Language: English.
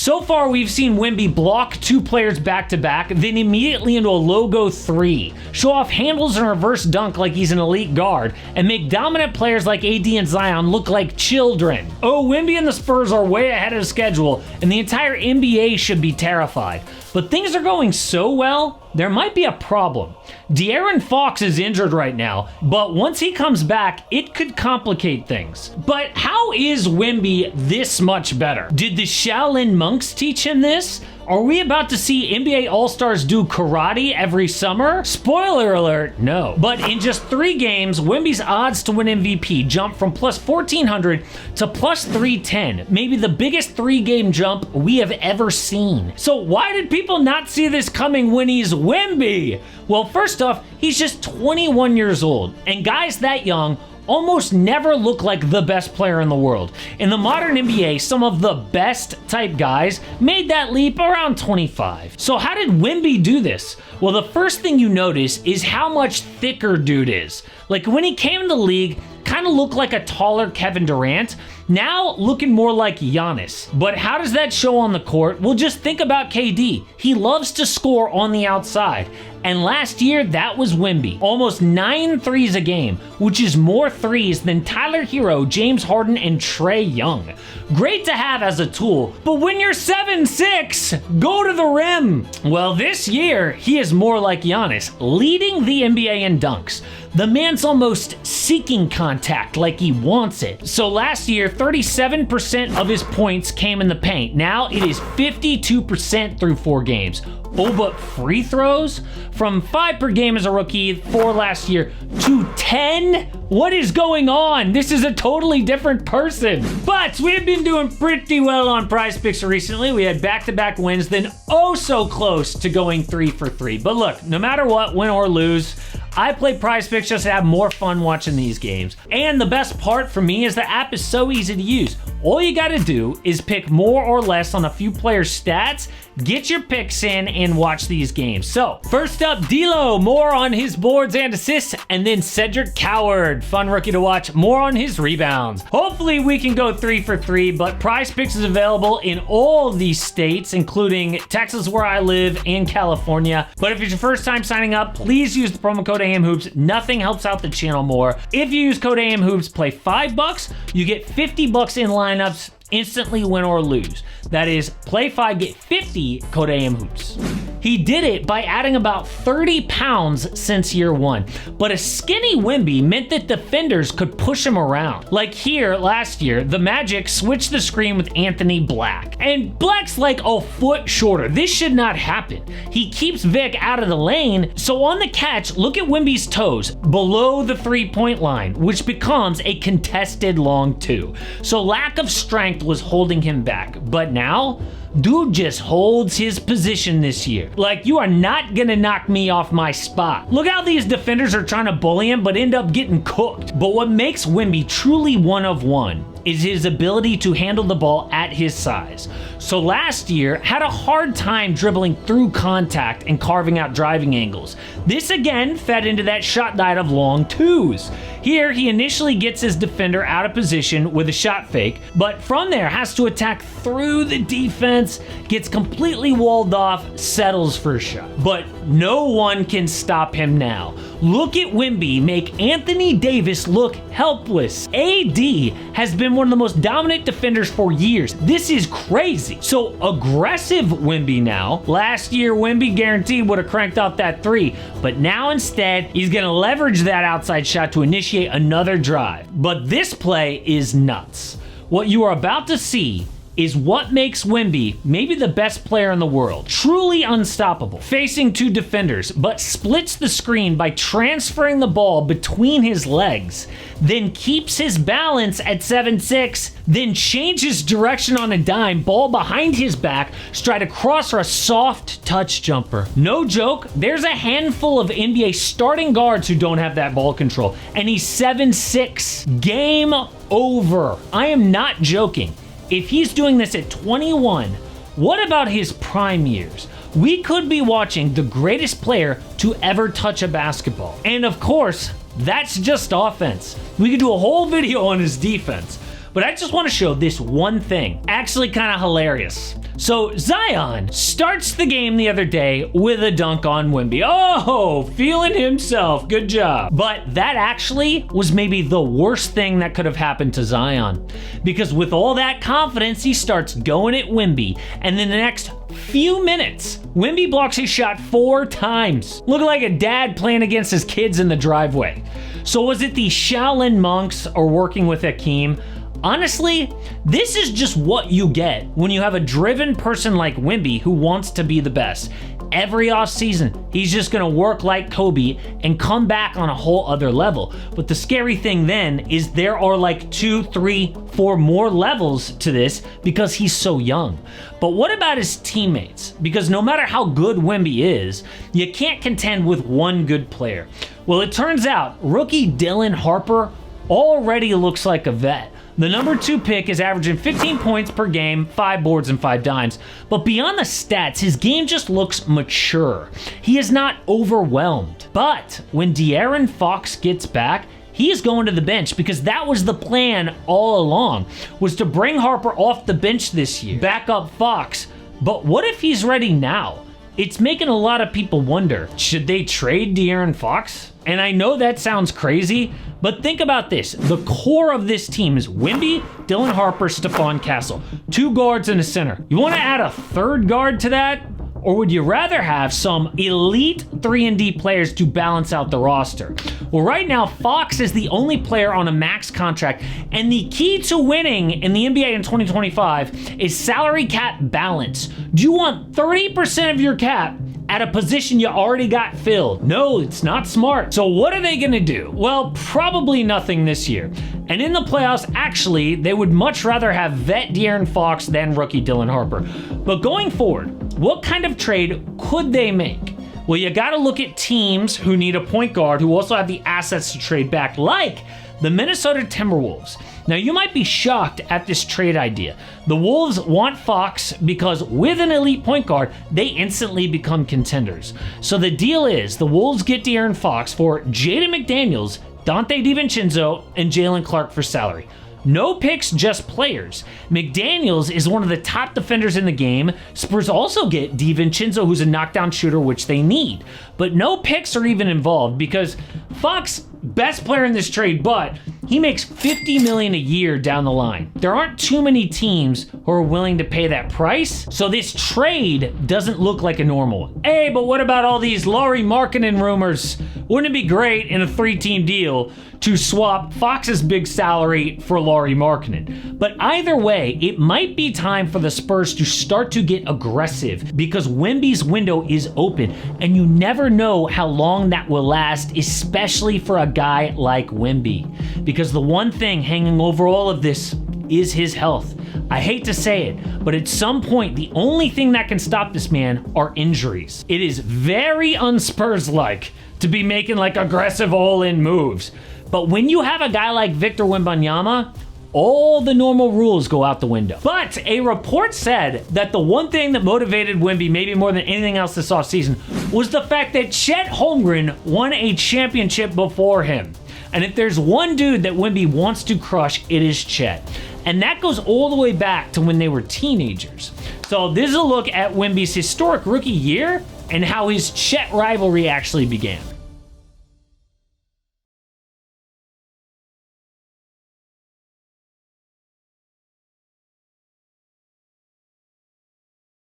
So far, we've seen Wemby block 2 players back-to-back, then immediately into a logo 3, show off handles and reverse dunk like he's an elite guard, and make dominant players like AD and Zion look like children. Oh, Wemby and the Spurs are way ahead of schedule, and the entire NBA should be terrified. But things are going so well, there might be a problem. De'Aaron Fox is injured right now, but once he comes back, it could complicate things. But how is Wemby this much better? Did the Shaolin monks teach him this? Are we about to see NBA All-Stars do karate every summer? Spoiler alert, no. But in just 3 games, Wemby's odds to win MVP jumped from plus 1,400 to plus 310, maybe the biggest 3-game jump we have ever seen. So why did people not see this coming when he's Wemby? Well, first off, he's just 21 years old, and guys that young almost never look like the best player in the world. In the modern NBA, some of the best type guys made that leap around 25. So how did Wemby do this? Well, the first thing you notice is how much thicker dude is. Like when he came in the league, kind of looked like a taller Kevin Durant, now looking more like Giannis. But how does that show on the court? Well, just think about KD. He loves to score on the outside. And last year, that was Wemby. Almost 9 threes a game, which is more threes than Tyler Hero, James Harden, and Trae Young. Great to have as a tool, but when you're 7'6", go to the rim. Well, this year, he is more like Giannis, leading the NBA in dunks. The man's almost seeking contact like he wants it. So last year, 37% of his points came in the paint. Now it is 52% through 4 games. Oh, but free throws? From 5 per game as a rookie, 4 last year, to 10? What is going on? This is a totally different person. But we've been doing pretty well on Prize Picks recently. We had back-to-back wins, then oh so close to going 3 for 3. But look, no matter what, win or lose, I play Prize Picks just to have more fun watching these games. And the best part for me is the app is so easy to use. All you gotta do is pick more or less on a few players' stats, get your picks in, and watch these games. So, first up, D'Lo, more on his boards and assists, and then Cedric Coward, fun rookie to watch, more on his rebounds. Hopefully we can go 3 for 3, but Prize Picks is available in all of these states, including Texas where I live and California. But if it's your first time signing up, please use the promo code AMHoops. Nothing helps out the channel more. If you use code AMHoops, play $5, you get $50 in lineups, instantly win or lose. That is, play 5, get 50, code AMHoops. He did it by adding about 30 pounds since year 1. But a skinny Wemby meant that defenders could push him around. Like here, last year, the Magic switched the screen with Anthony Black. And Black's like a foot shorter. This should not happen. He keeps Vic out of the lane, so on the catch, look at Wemby's toes, below the 3-point line, which becomes a contested long 2. So lack of strength was holding him back. But now, dude just holds his position this year. Like, you are not gonna knock me off my spot. Look how these defenders are trying to bully him, but end up getting cooked. But what makes Wemby truly one of one is his ability to handle the ball at his size. So last year, had a hard time dribbling through contact and carving out driving angles. This again fed into that shot diet of long 2s. Here, he initially gets his defender out of position with a shot fake, but from there has to attack through the defense, gets completely walled off, settles for a shot. But no one can stop him now. Look at Wemby make Anthony Davis look helpless. AD has been one of the most dominant defenders for years. This is crazy. So aggressive Wemby now. Last year, Wemby guaranteed would have cranked out that 3, but now instead, he's gonna leverage that outside shot to initiate another drive. But this play is nuts. What you are about to see is what makes Wemby maybe the best player in the world. Truly unstoppable. Facing 2 defenders, but splits the screen by transferring the ball between his legs, then keeps his balance at 7'6", then changes direction on a dime, ball behind his back, stride across for a soft touch jumper. No joke, there's a handful of NBA starting guards who don't have that ball control, and he's 7'6". Game over. I am not joking. If he's doing this at 21, what about his prime years? We could be watching the greatest player to ever touch a basketball. And of course, that's just offense. We could do a whole video on his defense. But I just want to show this one thing. Actually kind of hilarious. So Zion starts the game the other day with a dunk on Wemby. Oh, feeling himself. Good job. But that actually was maybe the worst thing that could have happened to Zion. Because with all that confidence, he starts going at Wemby. And in the next few minutes, Wemby blocks his shot 4 times. Looking like a dad playing against his kids in the driveway. So was it the Shaolin monks or working with Hakeem? Honestly, this is just what you get when you have a driven person like Wemby who wants to be the best. Every offseason, he's just gonna work like Kobe and come back on a whole other level. But the scary thing then is there are like 2, 3, 4 more levels to this because he's so young. But what about his teammates? Because no matter how good Wemby is, you can't contend with one good player. Well, it turns out rookie Dylan Harper already looks like a vet. The number 2 pick is averaging 15 points per game, 5 boards and 5 dimes. But beyond the stats, his game just looks mature. He is not overwhelmed. But when De'Aaron Fox gets back, he is going to the bench because that was the plan all along, was to bring Harper off the bench this year, back up Fox. But what if he's ready now? It's making a lot of people wonder, should they trade De'Aaron Fox? And I know that sounds crazy, but think about this. The core of this team is Wemby, Dylan Harper, Stephon Castle. 2 guards and a center. You want to add a 3rd guard to that? Or would you rather have some elite 3-and-D players to balance out the roster? Well, right now, Fox is the only player on a max contract, and the key to winning in the NBA in 2025 is salary cap balance. Do you want 30% of your cap at a position you already got filled? No, it's not smart. So what are they gonna do? Well, probably nothing this year. And in the playoffs, actually, they would much rather have vet De'Aaron Fox than rookie Dylan Harper. But going forward, what kind of trade could they make? Well, you gotta look at teams who need a point guard who also have the assets to trade back, like the Minnesota Timberwolves. Now, you might be shocked at this trade idea. The Wolves want Fox because with an elite point guard, they instantly become contenders. So the deal is the Wolves get De'Aaron Fox for Jaden McDaniels, Dante DiVincenzo, and Jalen Clark for salary. No picks, just players. McDaniels is one of the top defenders in the game. Spurs also get DiVincenzo, who's a knockdown shooter, which they need. But no picks are even involved because Fox, best player in this trade, but he makes $50 million a year down the line. There aren't too many teams who are willing to pay that price, so this trade doesn't look like a normal one. Hey, but what about all these Lauri Markkanen rumors? Wouldn't it be great in a 3-team deal to swap Fox's big salary for Lauri Markkanen? But either way, it might be time for the Spurs to start to get aggressive because Wemby's window is open, and you never know how long that will last, especially for a guy like Wemby. Because the one thing hanging over all of this is his health. I hate to say it, but at some point, the only thing that can stop this man are injuries. It is very un-Spurs-like to be making like aggressive all-in moves. But when you have a guy like Victor Wembanyama, all the normal rules go out the window. But a report said that the one thing that motivated Wemby, maybe more than anything else this offseason, was the fact that Chet Holmgren won a championship before him. And if there's one dude that Wemby wants to crush, it is Chet. And that goes all the way back to when they were teenagers. So this is a look at Wemby's historic rookie year and how his Chet rivalry actually began.